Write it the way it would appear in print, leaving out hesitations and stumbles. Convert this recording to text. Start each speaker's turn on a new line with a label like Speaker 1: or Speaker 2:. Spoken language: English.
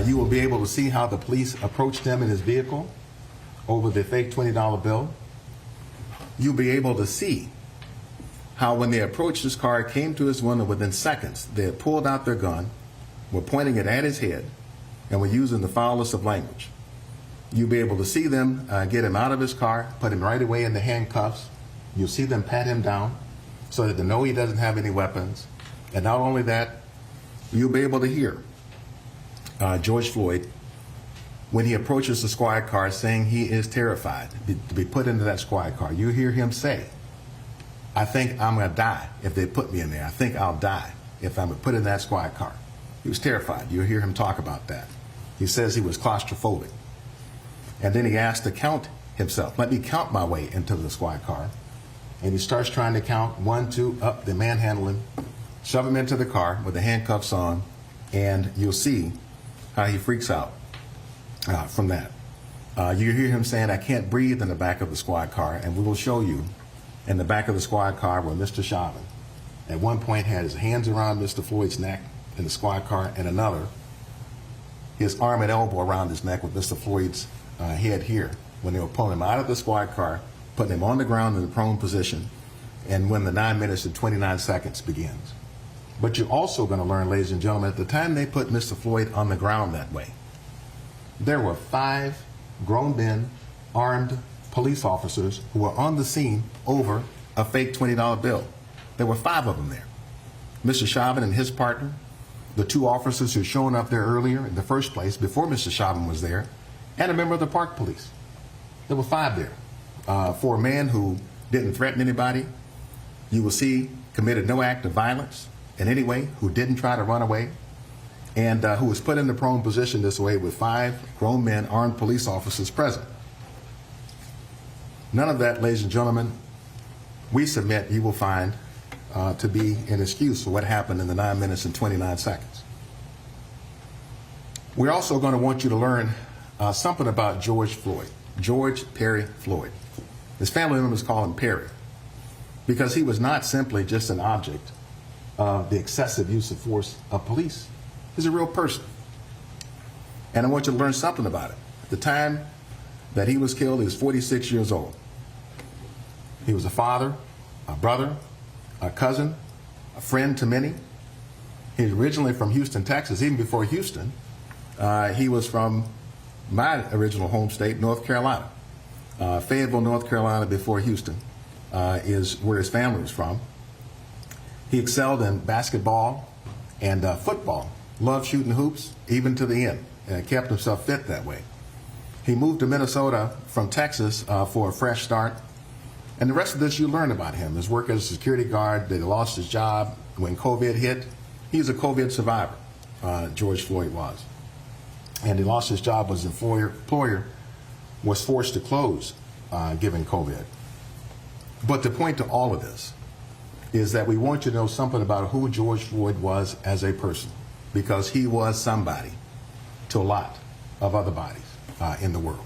Speaker 1: You will be able to see how the police approached him in his vehicle over the fake $20 bill. You'll be able to see how when they approached his car, came to his window within seconds, they had pulled out their gun, were pointing it at his head, and were using the foulest of language. You'll be able to see them get him out of his car, put him right away in the handcuffs. You'll see them pat him down so that they know he doesn't have any weapons. And not only that, you'll be able to hear George Floyd, when he approaches the squad car, saying he is terrified to be put into that squad car. You hear him say, "I think I'm going to die if they put me in there. I think I'll die if I'm put in that squad car." He was terrified. You'll hear him talk about that. He says he was claustrophobic. And then he asked to count himself. "Let me count my way into the squad car." And he starts trying to count 1, 2, up. They manhandle him, shove him into the car with the handcuffs on, and you'll see how he freaks out from that. You hear him saying, "I can't breathe," in the back of the squad car, and we will show you in the back of the squad car where Mr. Chauvin at one point had his hands around Mr. Floyd's neck in the squad car, and another, his arm and elbow around his neck with Mr. Floyd's head here, when they were pulling him out of the squad car, putting him on the ground in the prone position, and when the 9 minutes and 29 seconds begins. But you're also going to learn, ladies and gentlemen, at the time they put Mr. Floyd on the ground that way, there were 5 grown men, armed police officers, who were on the scene over a fake $20 bill. There were 5 of them there. Mr. Chauvin and his partner, the 2 officers who had shown up there earlier in the first place, before Mr. Chauvin was there, and a member of the park police. There were 5 there. For a man who didn't threaten anybody, you will see committed no act of violence in any way, who didn't try to run away, and who was put in the prone position this way with 5 grown men, armed police officers present. None of that, ladies and gentlemen, we submit you will find to be an excuse for what happened in the 9 minutes and 29 seconds. We're also going to want you to learn something about George Floyd, George Perry Floyd. His family members call him Perry because he was not simply just an object of the excessive use of force of police. He's a real person. And I want you to learn something about it. At the time that he was killed, he was 46 years old. He was a father, a brother, a cousin, a friend to many. He's originally from Houston, Texas. Even before Houston, he was from my original home state, North Carolina. Fayetteville, North Carolina, before Houston, is where his family was from. He excelled in basketball and football, loved shooting hoops, even to the end, and kept himself fit that way. He moved to Minnesota from Texas for a fresh start. And the rest of this you learn about him. His work as a security guard, that he lost his job when COVID hit. He's a COVID survivor, George Floyd was. And he lost his job as his employer was forced to close given COVID. But the point to all of this is that we want you to know something about who George Floyd was as a person, because he was somebody to a lot of other bodies in the world.